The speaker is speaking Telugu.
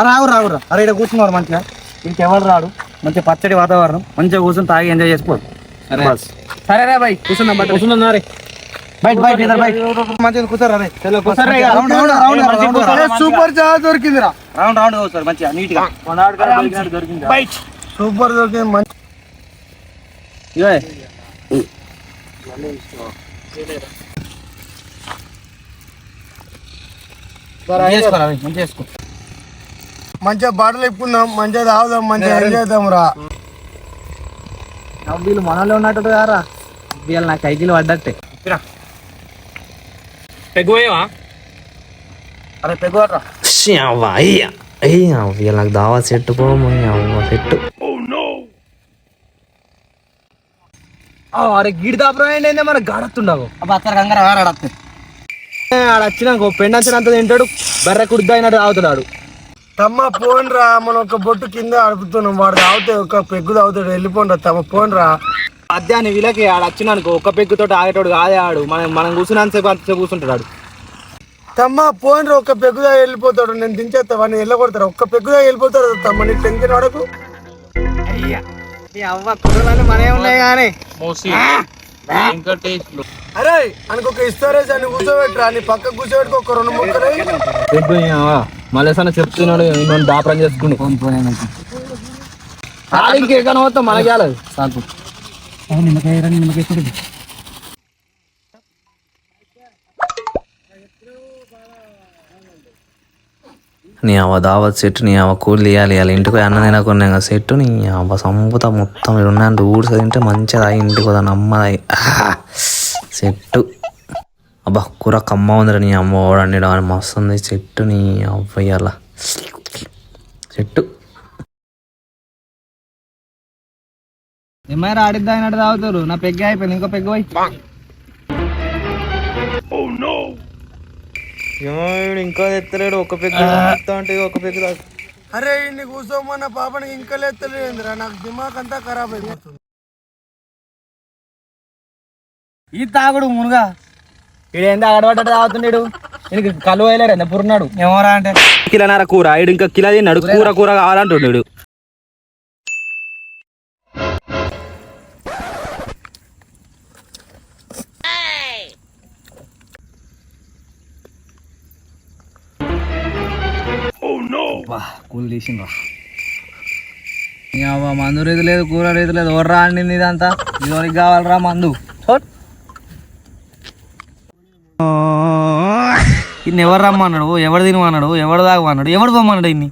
రావురా అరే ఇక్కడ కూర్చున్నారు మంచిగా ఇంకెవరు రాడు మంచి పచ్చడి వాతావరణం మంచిగా కూర్చొని తాగి ఎంజాయ్ చేసుకోవాలి సరేరా బాయ్ కూర్చుందాం కూర్చుందా రే బయట మంచిగా కూర్చోరా సూపర్ చాలా దొరికిందిరా రౌండ్ సార్ మంచిగా నీట్ గా దొరికింది సూపర్ దొరికింది మంచి మంచిగా బాటలు ఎక్కుందాం మంచిగా తాగుదాం మంచిగా ఎంజాయ్ చేద్దాం రా వీళ్ళు మనలో ఉన్నట్టు కారా వీళ్ళు నా కైకిలు పడ్డట్టే పెగ్గువా అరే పెగ్గురా వీళ్ళకి దావా సెట్ సెట్ అరే గిడి దాపురం ఏంటంటే మన గాడత్తుండవు అత్తర కంగారు ఆడత్తే ఆడ వచ్చినాక పెండంచినంత తింటాడు బర్రె కుర్దా అయినట్టు తాగుతాడు తమ్మ పోన్రా మనం ఒక బొట్టు కింద అడుపుతున్నాం వాడు తాగుతాడు ఒక పెగ్గు తాగుతాడు వెళ్ళిపోండి తమ్మ పోన్రా మధ్యాహ్నం వీళ్ళకి ఆడ వచ్చినానుకో ఒక్క పెగ్గుతో ఆగేటోడు కాదే ఆడు మనం కూర్చున్నంతసేపు అంతసేపు కూర్చుంటాడు తమ్మ పోన్రా ఒక్క పెగ్గుదా వెళ్ళిపోతాడు నేను దించేస్తా వాడిని వెళ్ళగొడతారు ఒక్క పెగ్గుదా వెళ్ళిపోతాడు తమ్మ నీకు టెన్షన్ వాడకు అవ్వ కుర్రలన్నీ మనే ఉన్నాయి కానీ అరే అనుకొక ఇస్తారేసి అని కూర్చోబెట్టరా నీ పక్క కూర్చోబెట్టుకో ఒక 2 ముక్కలు మళ్ళీ చెప్తున్నాడు నేను దాపరం చేసుకుని ఇంకేకన మొత్తం మనకి సాకు నిమ్మకాయ నీ అవ్వ దావత్ సెట్ నీ అవ్వ కూలి ఇవ్వాలి ఇంటికి అన్న తినకున్నాయి కదా సెట్ నీ అవ్వ సంపుతా మొత్తం ఇక్కడ ఉన్నాయంటే ఊడ్స్ తింటే మంచిగా ఇంటికి పోదా నమ్మదాయి సెట్టు అబ్బా కూర కమ్మ ఉందిరా నీ అమ్మ ఓడండి మస్తు ఉంది చెట్టు నీ అవ్వయ్యాల చెట్టు ఏమైనా ఆడిద్దా అయినట్టు తాగుతారు నా పెగ్గు అయిపోయింది ఇంకో పెగ్గు పోయి ఇంకా ఎత్తలేడు ఒక పెగ్గు అంటే ఒక పెగ్గు తాగు అరే ఇన్ని కూర్చోమన్న పాపనికి ఇంకా ఎత్తలేదురా నాకు దిమాగ్ అంతా ఖరాబ్ అయిపోతుంది ఈ తాగుడు మునుగా ఇడు ఎంత అడబడ్డ తాగుతున్నాడు ఈయనకి కళ్ళు వేయలేరు ఎంత పురున్నాడు ఏమోరా అంటే కిలోన్నర కూర ఇడు ఇంకా కిలో తిన్నాడు కూర కావాలంటున్నాడు కూల్ తీసిండ్రా మందు రీతి లేదు కూర రీతి లేదు ఎవర్రా అండింది ఇదంతా ఇదివరకు కావాలరా మందు ఇన్ని ఎవరు రమ్మన్నాడు ఎవడు తినమన్నాడు ఎవడు తాగమన్నాడు ఎవడు పొమ్మన్నాడు ఇన్ని